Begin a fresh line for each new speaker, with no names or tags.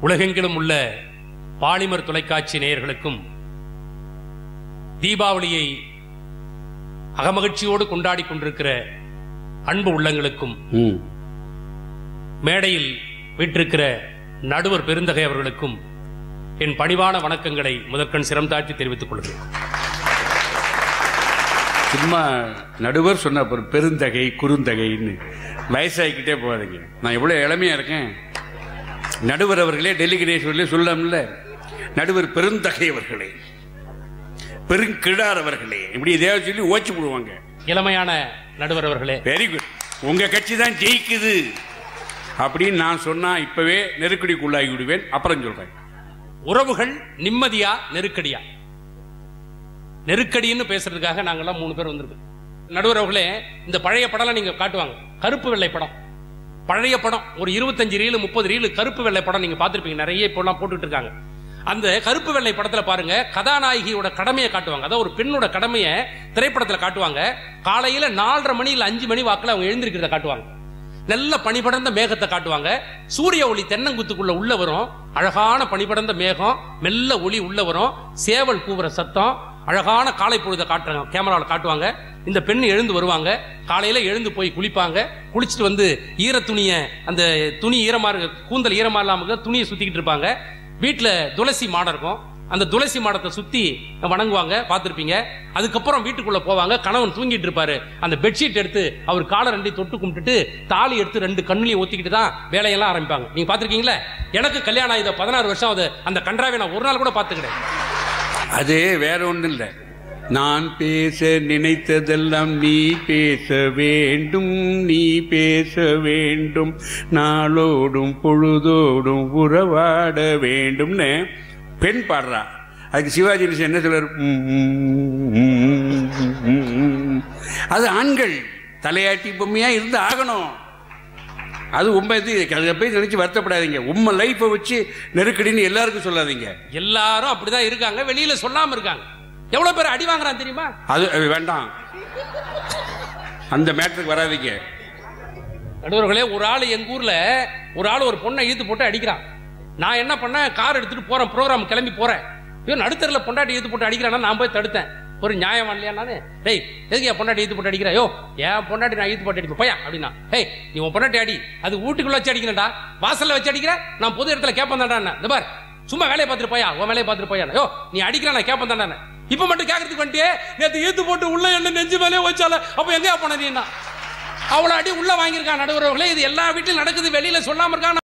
உலகெங்கிலும் உள்ள பாலிமர் தொலைக்காட்சி நேயர்களுக்கும் தீபாவளியை அகமகிழ்ச்சியோடு கொண்டாடி கொண்டிருக்கிற அன்பு உள்ளங்களுக்கும் மேடையில் வீற்றிருக்கிற நடுவர் பெருந்தகை அவர்களுக்கும் என் பணிவான வணக்கங்களை முதற்கண் சிரம் தாழ்த்தி தெரிவித்துக் கொள்கிறேன்.
சும்மா நடுவர் சொன்ன பெருந்தகை குறுந்தகைன்னு வயசாகிக்கிட்டே போகாதீங்க. நான் எவ்வளவு இளமையா இருக்கேன். நடுவர் அவர்களே, டெல்லி கணேஸ்வரிலே சொல்லலாம்ல, நடுவர் பெருந்தகை அவர்களே, பெருங்கிழார் அவர்களே, இப்படி ஏதாவது சொல்லி ஓச்சு போடுவாங்க.
இளமையான நடுவர் அவர்களே,
வெரி குட், உங்க கட்சி தான் ஜெயிக்குது அப்படின்னு நான் சொன்னா இப்பவே நெருக்கடிக்குள்ளாகி விடுவேன். அப்புறம் சொல்றேன்.
உறவுகள் நிம்மதியா நெருக்கடியா? நெருக்கடின்னு பேசுறதுக்காக நாங்கெல்லாம் 3 பேர் வந்திருக்கோம். நடுவர் அவர்களே, இந்த பழைய படம் நீங்க காட்டுவாங்க, கருப்பு வெள்ளை படம், பழைய படம், ஒரு 25 ரீல் 30 ரீல் கருப்பு வெள்ளை படம் நீங்க பார்த்திருப்பீங்க. நிறைய இப்பெல்லாம் போட்டுட்டு இருக்காங்க. அந்த கருப்பு வெள்ளை படத்துல பாருங்க, கதாநாயகியோட கடமையை காட்டுவாங்க. அதாவது ஒரு பெண்ணோட கடமையை திரைப்படத்துல காட்டுவாங்க. காலையில 4:30 மணி இல்ல 5 மணி வாக்குல அவங்க எழுந்திருக்கிறத காட்டுவாங்க. நல்ல பனிபடர்ந்த மேகத்தை காட்டுவாங்க. சூரிய ஒளி தென்னங்குத்துக்குள்ள உள்ள வரும். அழகான பனிபடர்ந்த மேகம், மெல்ல ஒளி உள்ள வரும். சேவல் கூவுற சத்தம், அழகான காலை பொழுதை காட்டுறாங்க, கேமராவில் காட்டுவாங்க. இந்த பெண் எழுந்து வருவாங்க. காலையில எழுந்து போய் குளிப்பாங்க. குளிச்சுட்டு வந்து ஈர துணிய, அந்த துணி ஈரமா கூந்தல் ஈரமா இல்லாம துணியை சுத்திக்கிட்டு இருப்பாங்க. வீட்டுல துளசி மாடம் இருக்கும். அந்த துளசி மாடத்தை சுத்தி வணங்குவாங்க, பார்த்திருப்பீங்க. அதுக்கப்புறம் வீட்டுக்குள்ள போவாங்க. கணவன் தூங்கிட்டு இருப்பாரு. அந்த பெட்ஷீட் எடுத்து அவர் காலை 2 தொட்டு கும்பிட்டுட்டு தாலி எடுத்து 2 கண்ணுலையும் ஒத்திக்கிட்டு தான் வேலையெல்லாம் ஆரம்பிப்பாங்க. நீங்க பாத்திருக்கீங்களா? எனக்கு கல்யாணம் ஆயுத 16 வருஷம் ஆகுது. அந்த கன்றாவை நான் ஒரு நாள் கூட பாத்துக்கிறேன்.
அது வேற ஒன்றும் இல்லை. நான் பேச நினைத்ததெல்லாம் நீ பேச வேண்டும், நீ பேச வேண்டும், நாளோடும் பொழுதோடும் உறவாட வேண்டும்னு பெண் பாடுறா. அதுக்கு சிவாஜி என்ன சொல்றாரு? அது ஆண்கள் தலையாட்டி பொம்மையா இருந்து ஆகணும். அது உண்மை. அதை போய் நினைச்சு வருத்தப்படாதீங்க. உண்மை லைஃபை வச்சு நெருக்கடின்னு எல்லாருக்கும் சொல்லாதீங்க.
எல்லாரும் அப்படிதான் இருக்காங்க, வெளியில சொல்லாம இருக்காங்க. எவ்வளவு பேர் அடி வாங்குறான் தெரியுமா?
அது வேண்டாம், அந்த மேட்டருக்கு வராதீங்க.
நடுவர்களே, ஒரு ஆள் எங்க ஊர்ல ஒரு ஆள் ஒரு பொண்ணை இழுத்து போட்டு அடிக்கிறான். நான் என்ன பண்ணேன், கார் எடுத்துட்டு போறேன், ப்ரோக்ராம் கிளம்பி போறேன். நடுத்தரில் பொண்டாட்டி இழுத்து போட்டு அடிக்கிறான்னா நான் போய் தடுத்தேன். ஒரு நியாயம் இல்லையா? நானு டேய் எதுக்கு என் பொண்டாட்டி இழுத்து போட்டு அடிக்கிறா? யோ, என் பொண்டாட்டி நான் இழுத்து போட்டு அடிப்பேன் போயா அப்படின்னா, ஹேய் நீ உன் பொண்டாட்டி அடி, அது வீட்டுக்குள்ள வச்சு அடிக்கிறேன்டா, வாசல்ல வச்சு அடிக்கிற, நான் பொது இடத்துல கேப்பேன் தான்டா. இந்த பார், சும்மா வேலையை பார்த்துட்டு போயா, உன் வேலையை பார்த்துட்டு போயா. யோ, நீ அடிக்கிற, நான் கேப்பேன் தான்டா. இப்ப மட்டும் கேட்கறதுக்கு வந்துட்டே, நேற்று இழுத்து போட்டு உள்ள என்ன நெஞ்சு மேலே வச்சால, அப்ப எங்கேயா போன நீ? அவ்வளவு அடி உள்ள வாங்கியிருக்கான். நடுவர்களே, இது எல்லா வீட்டிலும் நடக்குது, வெளியில சொல்லாம இருக்கான்.